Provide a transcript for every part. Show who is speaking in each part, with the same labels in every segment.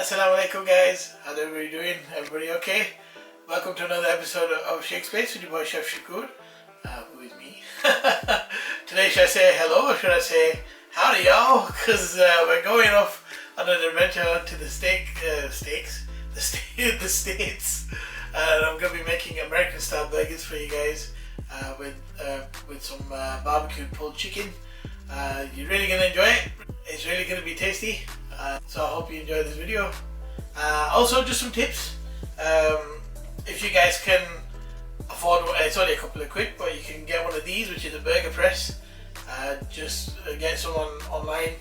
Speaker 1: Assalamu alaikum guys, how's everybody doing? Everybody okay? Welcome to another episode of Shake Space with your boy Chef Shakur, who is me. Today should I say hello or should I say howdy y'all? Because we're going off on an adventure to the States. And I'm going to be making American style burgers for you guys with some barbecued pulled chicken. You're really going to enjoy it. It's really going to be tasty. So I hope you enjoy this video. Also just some tips. If you guys can afford, it's only a couple of quid, but you can get one of these, which is a burger press. Just get some online,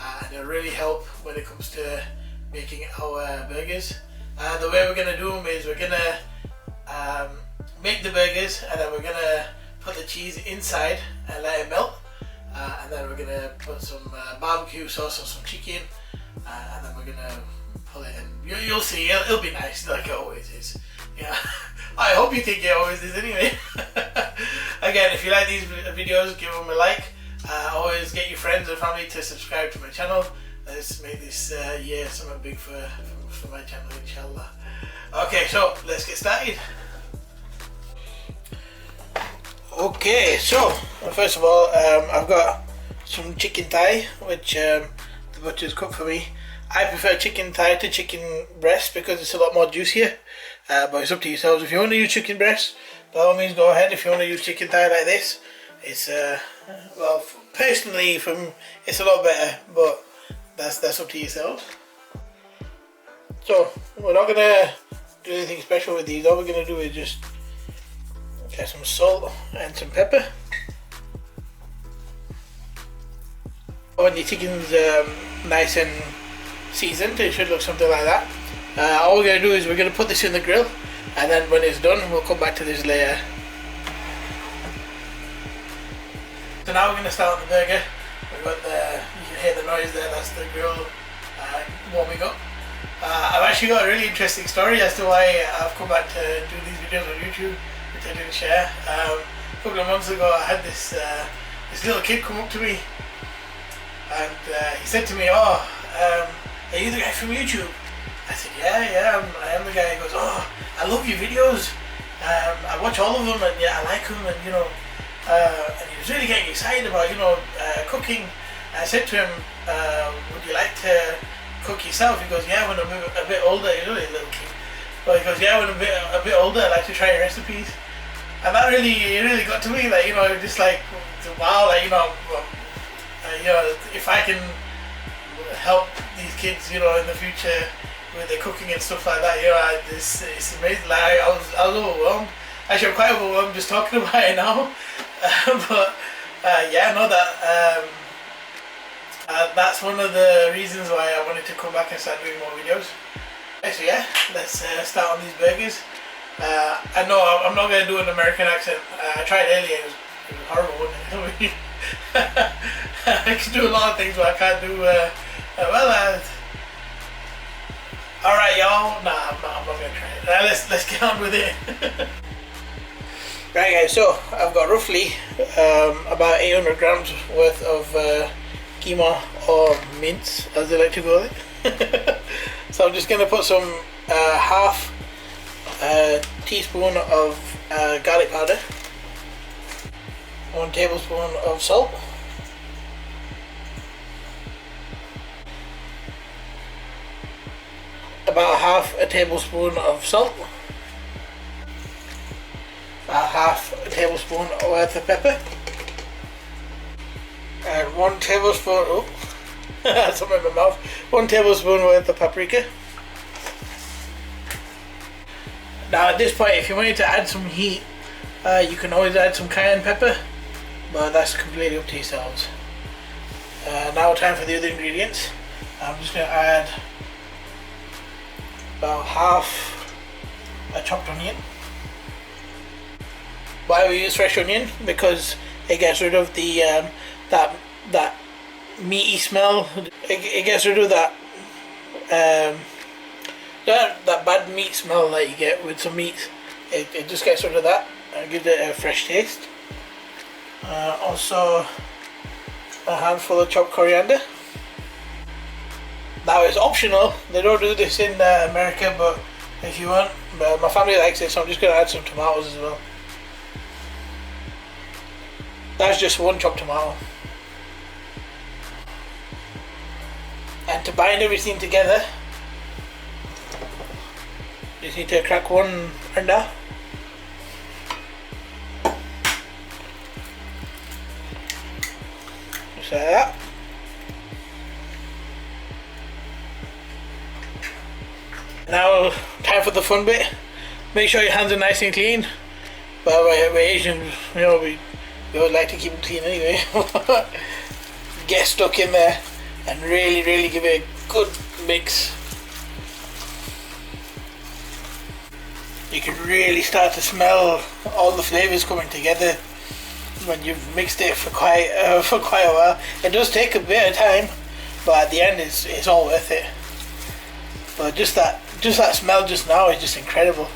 Speaker 1: and it'll really help when it comes to making our burgers. The way we're going to do them is we're going to make the burgers, and then we're going to put the cheese inside and let it melt. And then we're going to put some barbecue sauce on some chicken, and then we're going to pull it in. You'll see, it'll be nice like it always is. Yeah, I hope you think it always is anyway. Again, if you like these videos, give them a like. Always get your friends and family to subscribe to my channel. Let's make this year something big for my channel, inshallah. Okay, so let's get started. Okay, so first of all, I've got some chicken thigh, which the butcher's cooked for me. I prefer chicken thigh to chicken breast because it's a lot more juicier, but it's up to yourselves. If you want to use chicken breast, by all means go ahead. If you want to use chicken thigh like this, it's well, personally it's a lot better, but that's up to yourselves. So we're not gonna do anything special with these. All we're gonna do is just get some salt and some pepper. When your chicken's nice and seasoned, it should look something like that. All we're going to do is we're going to put this in the grill, and then when it's done we'll come back to this later. So now we're going to start the burger. We've got you can hear the noise there, that's the grill warming up. I've actually got a really interesting story as to why I've come back to do these videos on YouTube, which I didn't share. A couple of months ago I had this little kid come up to me, and he said to me, "Oh, are you the guy from YouTube?" I said, yeah, I am the guy. He goes, "Oh, I love your videos. I watch all of them, and yeah, I like them." And and he was really getting excited about cooking. I said to him, "Would you like to cook yourself?" He goes, "Yeah, when I'm a bit older." He's only a little kid, but he goes, "Yeah, when I'm a bit older, I like to try recipes." And that really got to me. Like, just like, wow, like, if I can help these kids, in the future with their cooking and stuff like that, it's amazing. Like, I was overwhelmed. Actually, I'm quite overwhelmed just talking about it now. But yeah, no, that's one of the reasons why I wanted to come back and start doing more videos. So yeah, let's start on these burgers. I know I'm not going to do an American accent. I tried earlier, it was horrible, wasn't it? I can do a lot of things, but I can't do alright y'all, nah, I'm not going to try it. Let's get on with it. Right guys, so I've got roughly about 800 grams worth of keema, or mince as they like to call it. So I'm just going to put some half teaspoon of garlic powder, 1 tablespoon of salt, about half a tablespoon of salt, about half a tablespoon worth of pepper, and 1 tablespoon, something in my mouth, 1 tablespoon worth of paprika. Now at this point, if you wanted to add some heat, you can always add some cayenne pepper, but that's completely up to yourselves. Now time for the other ingredients. I'm just going to add about half a chopped onion. Why we use fresh onion? Because it gets rid of the that meaty smell. It gets rid of that bad meat smell that you get with some meat. It just gets rid of that and gives it a fresh taste. Also a handful of chopped coriander, Now it's optional. They don't do this in America, but if you want, but my family likes it, so I'm just going to add some tomatoes as well. That's just one chopped tomato. And to bind everything together, you just need to crack one under. Just like that. Now, time for the fun bit. Make sure your hands are nice and clean. But we're Asians, you know, we would like to keep them clean anyway. Get stuck in there and really give it a good mix. You can really start to smell all the flavours coming together when you've mixed it for quite a while. It does take a bit of time, but at the end it's all worth it. But just that smell just now is just incredible.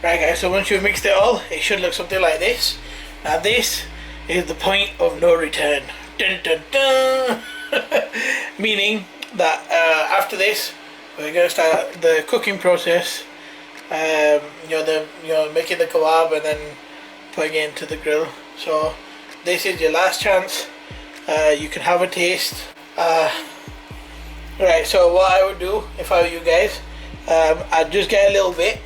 Speaker 1: Right guys, so once you've mixed it all, it should look something like this. Now this is the point of no return. Dun, dun, dun. Meaning that after this, we're going to start the cooking process. Making the kebab and then putting it into the grill. So this is your last chance. You can have a taste. Right, so what I would do if I were you guys, I'd just get a little bit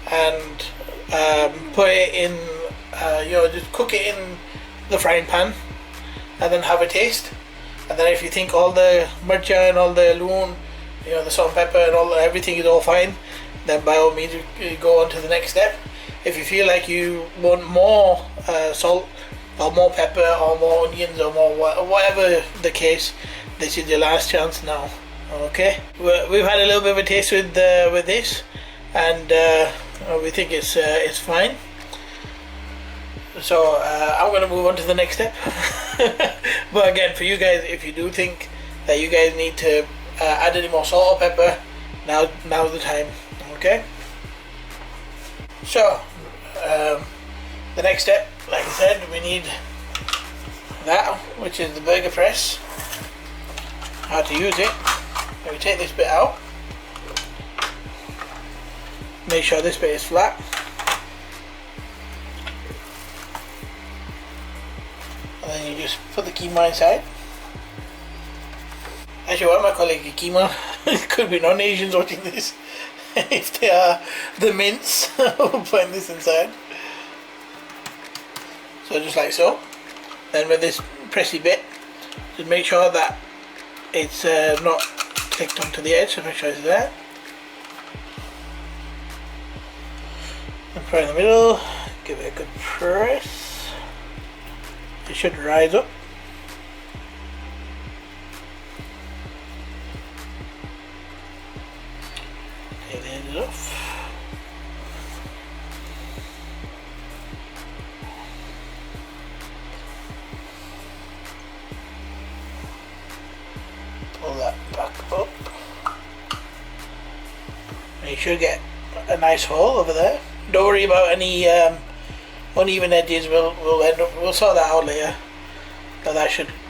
Speaker 1: and put it in, just cook it in the frying pan and then have a taste. And then if you think all the mircha and all the loon, the salt and pepper and everything is all fine, then by all means you go on to the next step. If you feel like you want more salt or more pepper or more onions or more whatever the case, this is your last chance now. Okay, we've had a little bit of a taste with this, and we think it's fine. So I'm going to move on to the next step. But again, for you guys, if you do think that you guys need to add any more salt or pepper, now's the time. Okay. So the next step, like I said, we need that, which is the burger press. How to use it. We take this bit out. Make sure this bit is flat. And then you just put the keema inside. Actually, why am I calling it keema? It could be non-Asians watching this. If they are the mince, putting this inside. So just like so. Then with this pressy bit, just make sure that it's not clicked onto the edge, so make sure it's there. And put it in the middle, give it a good press. It should rise up. Take the edges off. Pull that back up. And you should get a nice hole over there. Don't worry about any uneven edges. We'll sort that out later. But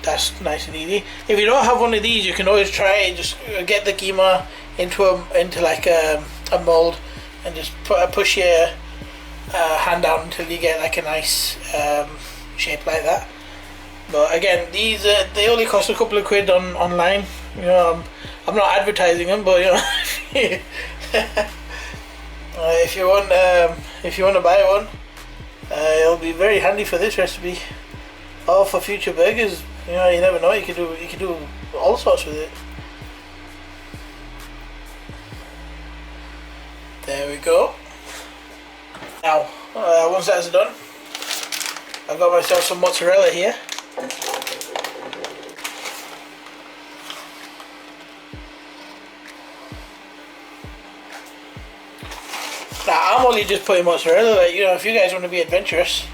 Speaker 1: that's nice and easy. If you don't have one of these, you can always try and just get the keema into like a mold and just push your hand down until you get like a nice shape like that. But again, these they only cost a couple of quid online. I'm not advertising them, but if you want to buy one, it'll be very handy for this recipe or for future burgers. You never know. You can do all sorts with it. There we go. Now, once that's done, I've got myself some mozzarella here. Now I'm only just putting mozzarella. If you guys want to be adventurous,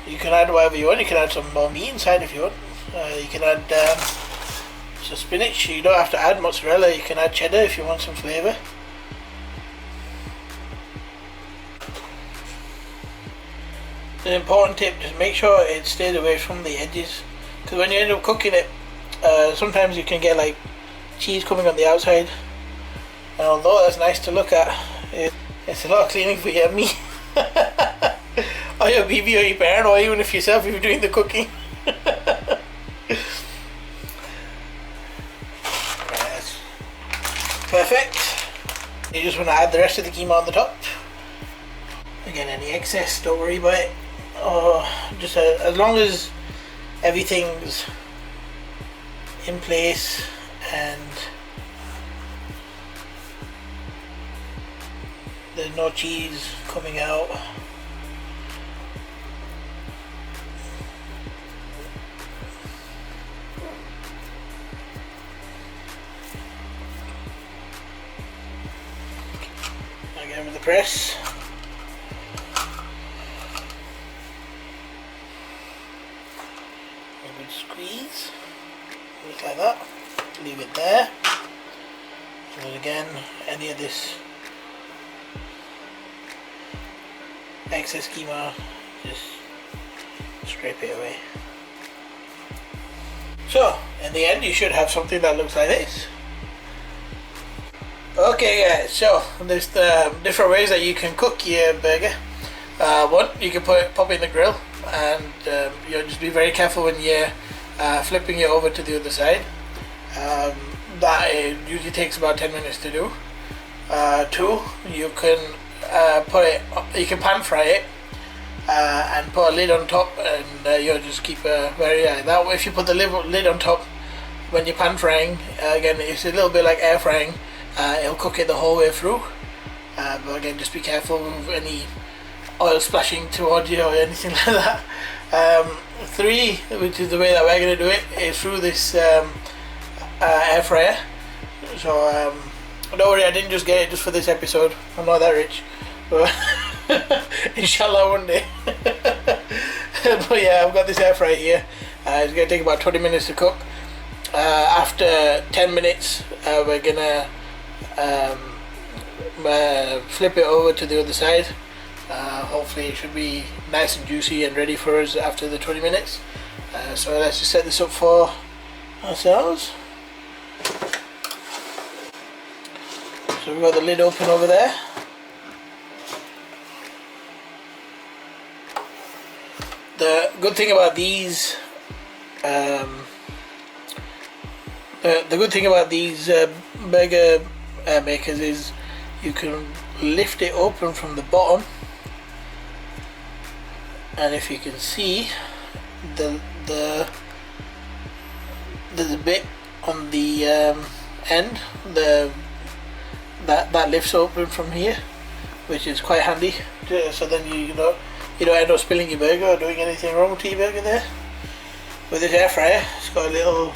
Speaker 1: you can add whatever you want. You can add some more meat inside if you want. You can add some spinach. You don't have to add mozzarella. You can add cheddar if you want some flavour. It's an important tip, just make sure it stays away from the edges, because when you end up cooking it, sometimes you can get like cheese coming on the outside, and although that's nice to look at, it's a lot of cleaning for you and me. Or your BB or your parent, or even if yourself if you're doing the cooking. That's perfect. You just want to add the rest of the keema on the top. Again, any excess, don't worry about it. Or just as long as everything's in place and there's no cheese coming out. Again with the press. A good squeeze. Just like that. Leave it there. And again, any of this excess keema, just scrape it away. So, in the end, you should have something that looks like this. Okay guys, so there's different ways that you can cook your burger. One, you can pop it in the grill, and just be very careful when you're flipping it over to the other side. That usually takes about 10 minutes to do. Two, you can you can pan fry it and put a lid on top, and just keep that way. If you put the lid on top when you're pan frying, again it's a little bit like air frying. It'll cook it the whole way through, but again just be careful with any oil splashing towards you or anything like that. Three, which is the way that we're going to do it, is through this air fryer. So don't worry, I didn't just get it just for this episode, I'm not that rich, but inshallah one day. But yeah, I've got this air fryer here. It's going to take about 20 minutes to cook. After 10 minutes we're going to flip it over to the other side. Hopefully it should be nice and juicy and ready for us after the 20 minutes. So let's just set this up for ourselves. So we've got the lid open over there. The good thing about these burger makers is you can lift it open from the bottom, and if you can see, there's a bit on the end that lifts open from here, which is quite handy. So then you don't end up spilling your burger or doing anything wrong to your burger there. With this air fryer, it's got a little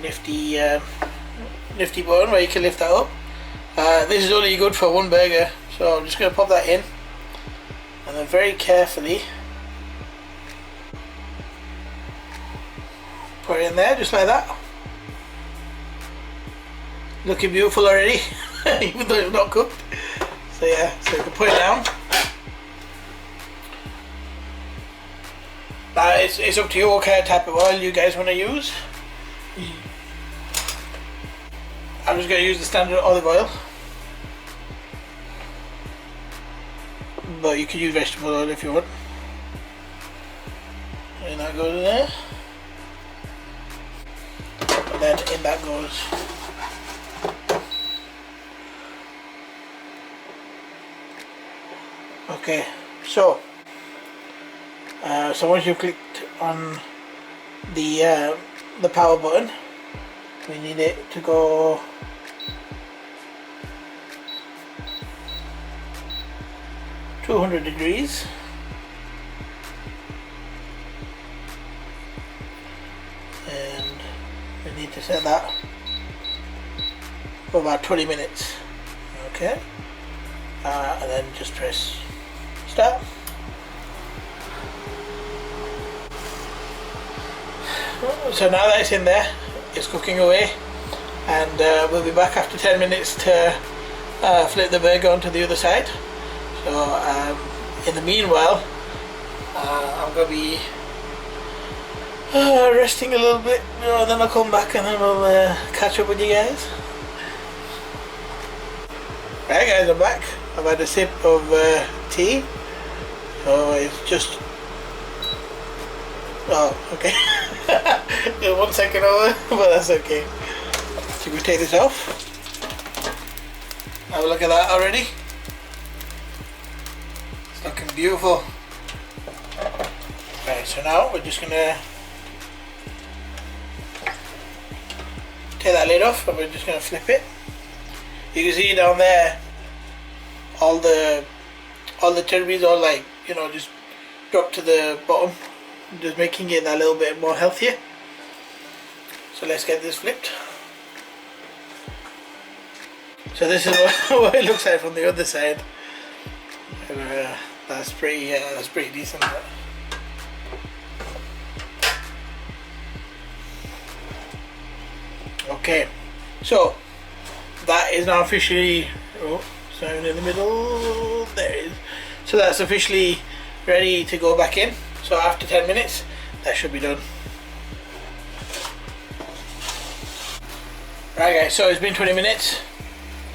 Speaker 1: nifty button where you can lift that up. This is only good for one burger, so I'm just going to pop that in, and then very carefully put it in there, just like that. Looking beautiful already, even though it's not cooked. So yeah, so you can put it down. Now it's up to you what kind of type of oil you guys want to use. I'm just going to use the standard olive oil, but you can use vegetable oil if you want. And that goes in there, and then in that goes okay. So once you've clicked on the power button, we need it to go (200 degrees). And we need to set that for about 20 minutes. Okay. And then just press start. So now that it's in there, it's cooking away, and we'll be back after 10 minutes to flip the burger onto the other side. So in the meanwhile, I'm gonna be resting a little bit, then I'll come back and then we'll catch up with you guys. Right guys, I'm back. I've had a sip of tea. So it's just... Oh, okay. 1 second over, but that's okay. So we take this off. Have a look at that already. It's looking beautiful. Right, so now we're just gonna take that lid off and we're just gonna flip it. You can see down there all the turbines all like, just drop to the bottom, just making it a little bit more healthier. So let's get this flipped. So this is what it looks like from the other side. And, that's pretty decent. Okay, so that is now officially, in the middle, there it is. So that's officially ready to go back in. So after 10 minutes, that should be done. Right guys, so it's been 20 minutes.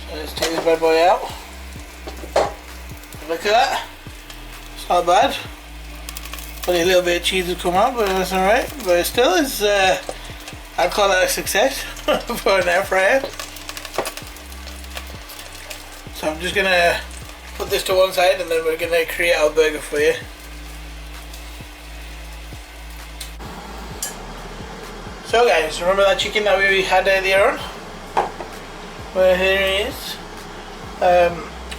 Speaker 1: So let's take this bad boy out. Look at that. It's not bad. Only a little bit of cheese has come out, but that's alright. But it still is, I'd call that a success for an air fryer. So I'm just gonna put this to one side and then we're gonna create our burger for you. So guys, remember that chicken that we had earlier on? Well, here it is.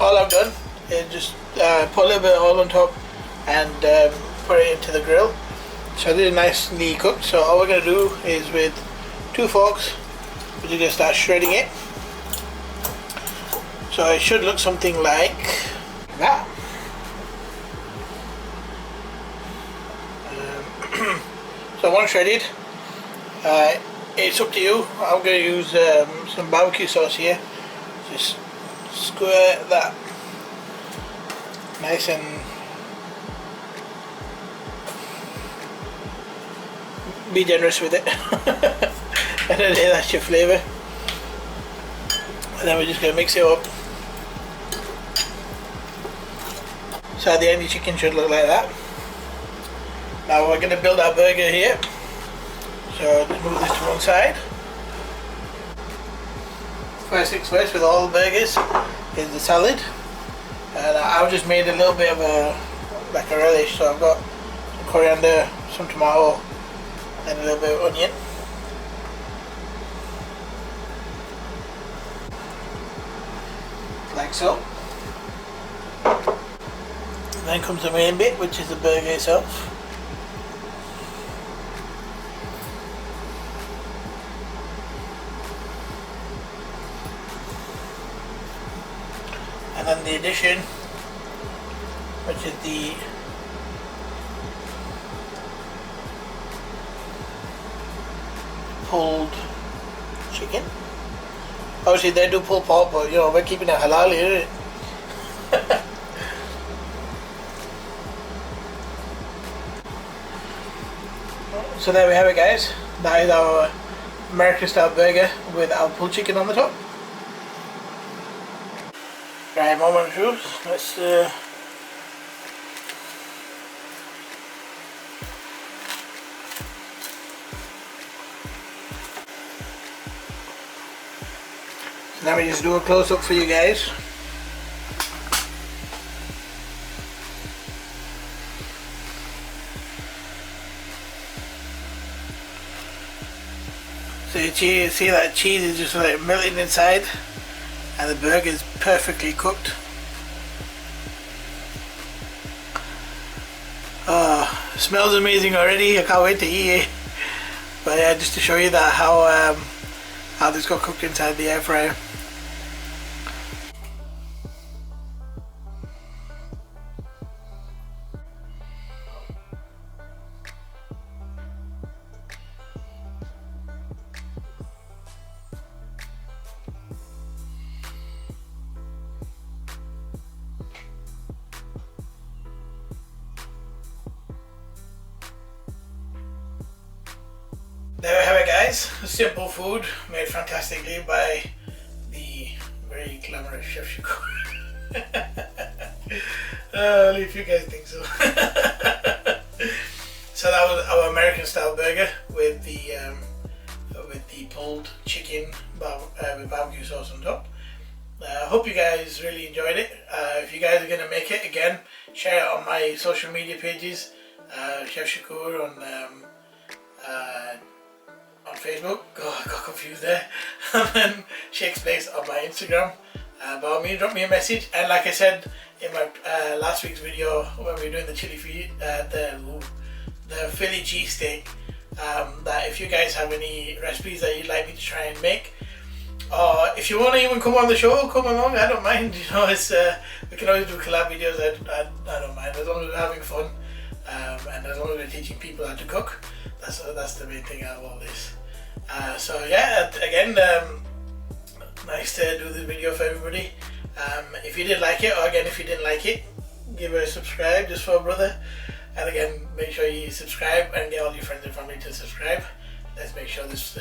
Speaker 1: All I've done is just put a little bit of oil on top and put it into the grill. So this is nicely cooked. So all we're gonna do is with 2 forks, we're just gonna start shredding it. So it should look something like that. So once shredded, it's up to you. I'm going to use some barbecue sauce here. Just squirt that nice and be generous with it. And then that's your flavour. And then we're just going to mix it up. So at the end, your chicken should look like that. Now we're going to build our burger here. So let's move this to one side. First things first with all the burgers is the salad. And I've just made a little bit of a relish. So I've got some coriander, some tomato, and a little bit of onion. Like so. And then comes the main bit, which is the burger itself. And then the addition, which is the pulled chicken. Obviously they do pulled pork, but we're keeping it halal here, isn't it? So there we have it guys. That is our American style burger with our pulled chicken on the top. Right, moment of truth. Let's so now we just do a close up for you guys. So you see that cheese is just like melting inside, and the burger is perfectly cooked. Oh, smells amazing already. I can't wait to eat it. But yeah, just to show you that how this got cooked inside the air fryer. guys, simple food made fantastically by the very glamorous Chef Shakur. Only if you guys think so. So that was our American style burger with the pulled chicken with barbecue sauce on top. I hope you guys really enjoyed it. If you guys are going to make it, again, share it on my social media pages. Chef Shakur on Facebook. Oh, I got confused there. And then Shake's Place on my Instagram. By all means, drop me a message. And like I said in my last week's video when we were doing the the Philly cheesesteak, that if you guys have any recipes that you'd like me to try and make, or if you want to even come on the show, come along. I don't mind. You know, it's we can always do collab videos. I don't mind, as long as we're having fun, and as long as we're teaching people how to cook. That's the main thing out of all this. So yeah, again, nice to do this video for everybody. If you did like it, or again if you didn't like it, give it a subscribe just for a brother. And again, make sure you subscribe and get all your friends and family to subscribe. Let's make sure this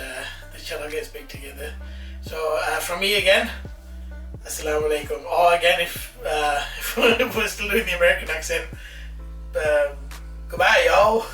Speaker 1: channel gets big together. So from me again, Assalamu alaikum. Or again, if we're still doing the American accent, goodbye y'all.